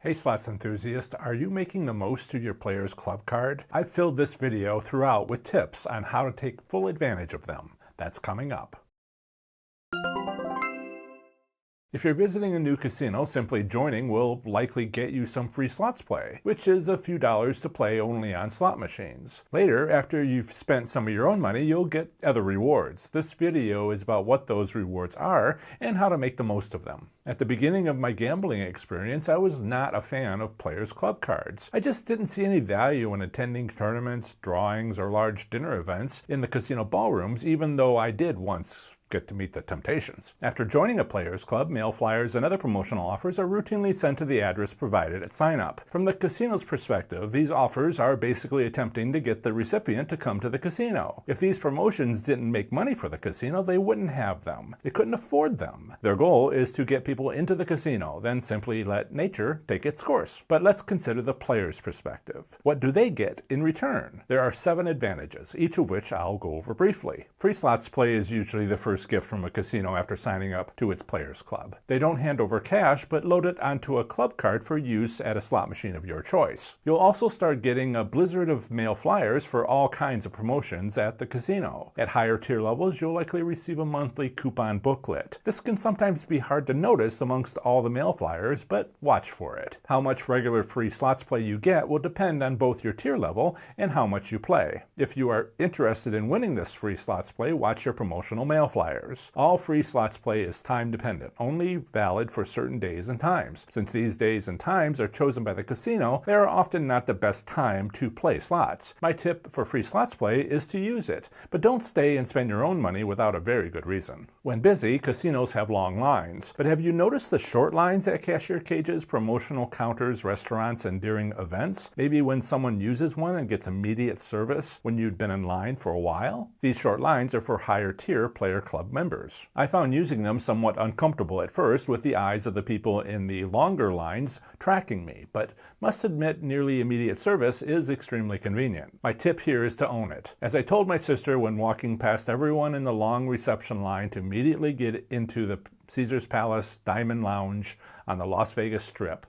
Hey slots enthusiast, are you making the most of your player's club card? I've filled this video throughout with tips on how to take full advantage of them. That's coming up. If you're visiting a new casino, simply joining will likely get you some free slots play, which is a few dollars to play only on slot machines. Later, after you've spent some of your own money, you'll get other rewards. This video is about what those rewards are and how to make the most of them. At the beginning of my gambling experience, I was not a fan of players' club cards. I just didn't see any value in attending tournaments, drawings, or large dinner events in the casino ballrooms, even though I did once get to meet the temptations. After joining a players club, mail flyers and other promotional offers are routinely sent to the address provided at sign up. From the casino's perspective, these offers are basically attempting to get the recipient to come to the casino. If these promotions didn't make money for the casino, they wouldn't have them. They couldn't afford them. Their goal is to get people into the casino, then simply let nature take its course. But let's consider the player's perspective. What do they get in return? There are 7 advantages, each of which I'll go over briefly. Free slots play is usually the first gift from a casino after signing up to its players club. They don't hand over cash, but load it onto a club card for use at a slot machine of your choice. You'll also start getting a blizzard of mail flyers for all kinds of promotions at the casino. At higher tier levels, you'll likely receive a monthly coupon booklet. This can sometimes be hard to notice amongst all the mail flyers, but watch for it. How much regular free slots play you get will depend on both your tier level and how much you play. If you are interested in winning this free slots play, watch your promotional mail flyers. All free slots play is time dependent, only valid for certain days and times. Since these days and times are chosen by the casino, they are often not the best time to play slots. My tip for free slots play is to use it, but don't stay and spend your own money without a very good reason. When busy, casinos have long lines, but have you noticed the short lines at cashier cages, promotional counters, restaurants, and during events? Maybe when someone uses one and gets immediate service when you'd been in line for a while? These short lines are for higher tier player club members. I found using them somewhat uncomfortable at first, with the eyes of the people in the longer lines tracking me, but must admit nearly immediate service is extremely convenient. My tip here is to own it. As I told my sister when walking past everyone in the long reception line to immediately get into the Caesars Palace Diamond Lounge on the Las Vegas Strip,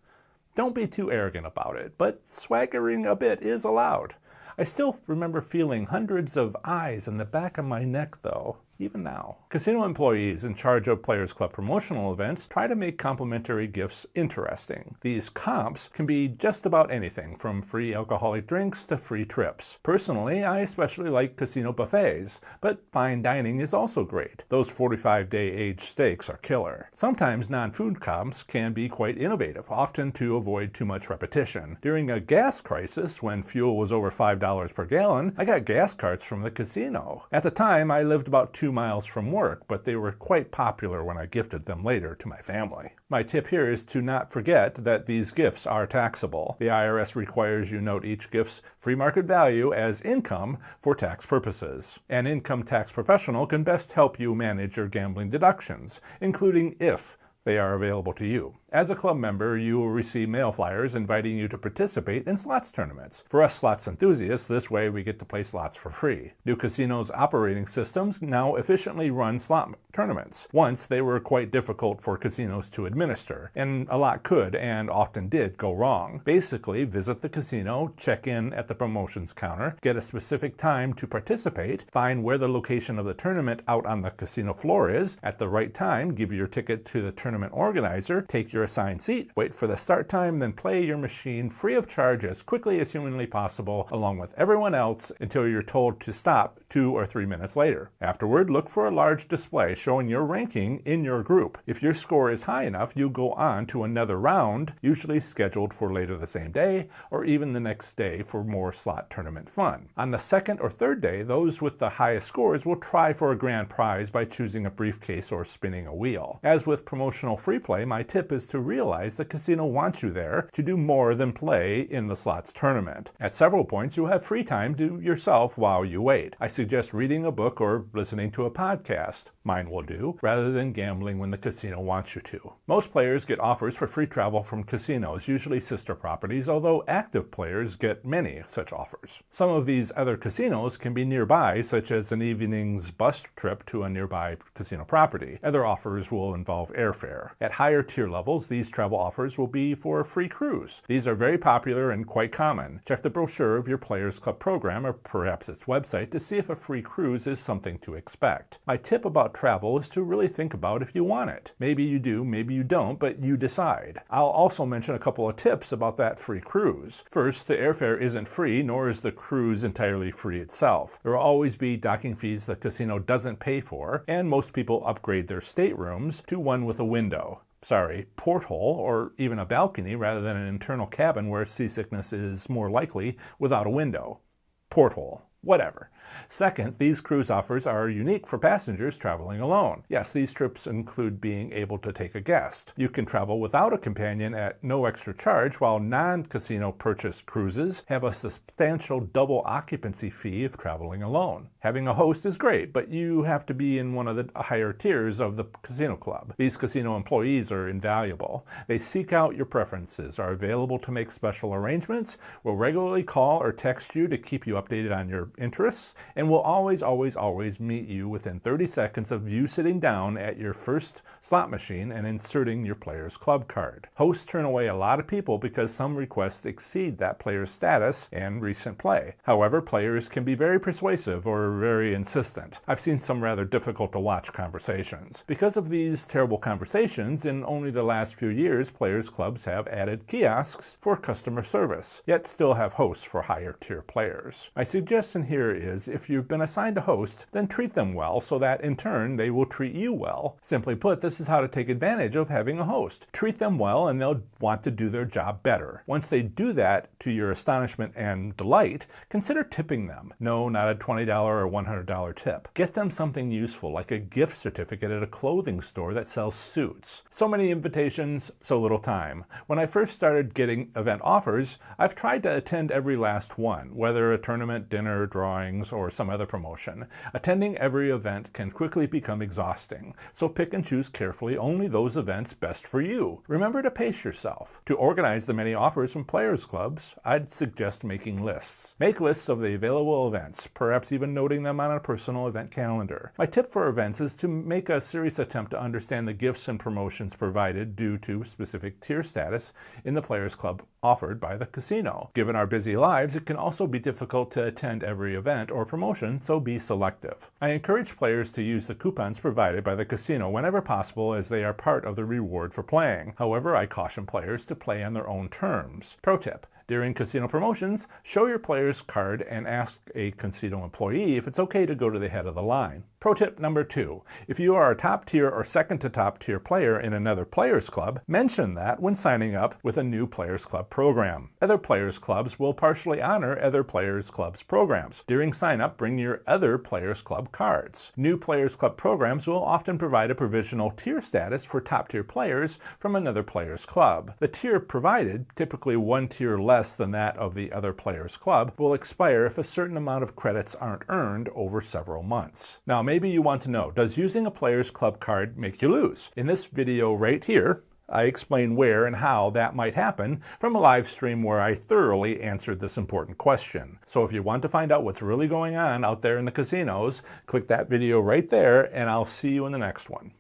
don't be too arrogant about it, but swaggering a bit is allowed. I still remember feeling hundreds of eyes in the back of my neck though, even now. Casino employees in charge of Players Club promotional events try to make complimentary gifts interesting. These comps can be just about anything from free alcoholic drinks to free trips. Personally, I especially like casino buffets, but fine dining is also great. Those 45-day aged steaks are killer. Sometimes non-food comps can be quite innovative, often to avoid too much repetition. During a gas crisis, when fuel was over $5 per gallon, I got gas carts from the casino. At the time, I lived about 2 miles from work, but they were quite popular when I gifted them later to my family. My tip here is to not forget that these gifts are taxable. The IRS requires you note each gift's free market value as income for tax purposes. An income tax professional can best help you manage your gambling deductions, including if they are available to you. As a club member, you will receive mail flyers inviting you to participate in slots tournaments. For us slots enthusiasts, this way we get to play slots for free. New casinos' operating systems now efficiently run slot tournaments. Once, they were quite difficult for casinos to administer, and a lot could and often did go wrong. Basically, visit the casino, check in at the promotions counter, get a specific time to participate, find where the location of the tournament out on the casino floor is, at the right time, give your ticket to the tournament organizer, take your assigned seat, wait for the start time, then play your machine free of charge as quickly as humanly possible along with everyone else until you're told to stop 2 or 3 minutes later. Afterward, look for a large display showing your ranking in your group. If your score is high enough, you go on to another round, usually scheduled for later the same day or even the next day for more slot tournament fun. On the second or third day, those with the highest scores will try for a grand prize by choosing a briefcase or spinning a wheel. As with promotional free play, my tip is to realize the casino wants you there to do more than play in the slots tournament. At several points, you'll have free time to yourself while you wait. I suggest reading a book or listening to a podcast. Mine will do, rather than gambling when the casino wants you to. Most players get offers for free travel from casinos, usually sister properties, although active players get many such offers. Some of these other casinos can be nearby, such as an evening's bus trip to a nearby casino property. Other offers will involve airfare. airfare. At higher tier levels, these travel offers will be for a free cruise. These are very popular and quite common. Check the brochure of your Players Club program or perhaps its website to see if a free cruise is something to expect. My tip about travel is to really think about if you want it. Maybe you do, maybe you don't, but you decide. I'll also mention a couple of tips about that free cruise. First, the airfare isn't free, nor is the cruise entirely free itself. There will always be docking fees the casino doesn't pay for, and most people upgrade their staterooms to one with a window. Porthole, or even a balcony rather than an internal cabin where seasickness is more likely without a window. Porthole. Whatever. Second, these cruise offers are unique for passengers traveling alone. Yes, these trips include being able to take a guest. You can travel without a companion at no extra charge, while non-casino purchased cruises have a substantial double occupancy fee if traveling alone. Having a host is great, but you have to be in one of the higher tiers of the casino club. These casino employees are invaluable. They seek out your preferences, are available to make special arrangements, will regularly call or text you to keep you updated on your interests, and will always meet you within 30 seconds of you sitting down at your first slot machine and inserting your Players Club card. Hosts turn away a lot of people because some requests exceed that player's status and recent play. However, players can be very persuasive or very insistent. I've seen some rather difficult to watch conversations. Because of these terrible conversations, in only the last few years, Players Clubs have added kiosks for customer service, yet still have hosts for higher tier players. My suggestion here is, if you've been assigned a host, then treat them well so that in turn they will treat you well. Simply put, this is how to take advantage of having a host. Treat them well and they'll want to do their job better. Once they do that, to your astonishment and delight, consider tipping them. No, not a $20 or $100 tip. Get them something useful, like a gift certificate at a clothing store that sells suits. So many invitations, so little time. When I first started getting event offers, I've tried to attend every last one, whether a tournament, dinner, drawings, or some other promotion. Attending every event can quickly become exhausting, so pick and choose carefully only those events best for you. Remember to pace yourself. To organize the many offers from Players Clubs, I'd suggest making lists. Make lists of the available events, perhaps even noting them on a personal event calendar. My tip for events is to make a serious attempt to understand the gifts and promotions provided due to specific tier status in the Players Club offered by the casino. Given our busy lives, it can also be difficult to attend every event or promotion, so be selective. I encourage players to use the coupons provided by the casino whenever possible, as they are part of the reward for playing. However, I caution players to play on their own terms. Pro tip: during casino promotions, show your player's card and ask a casino employee if it's okay to go to the head of the line. Pro tip number 2. If you are a top tier or second to top tier player in another Players Club, mention that when signing up with a new Players Club program. Other Players Clubs will partially honor other Players Clubs programs. During sign up, bring your other Players Club cards. New Players Club programs will often provide a provisional tier status for top tier players from another Players Club. The tier provided, typically one tier less than that of the other Players Club, will expire if a certain amount of credits aren't earned over several months. Now, maybe you want to know, does using a Players Club card make you lose? In this video right here, I explain where and how that might happen from a live stream where I thoroughly answered this important question. So if you want to find out what's really going on out there in the casinos, click that video right there, and I'll see you in the next one.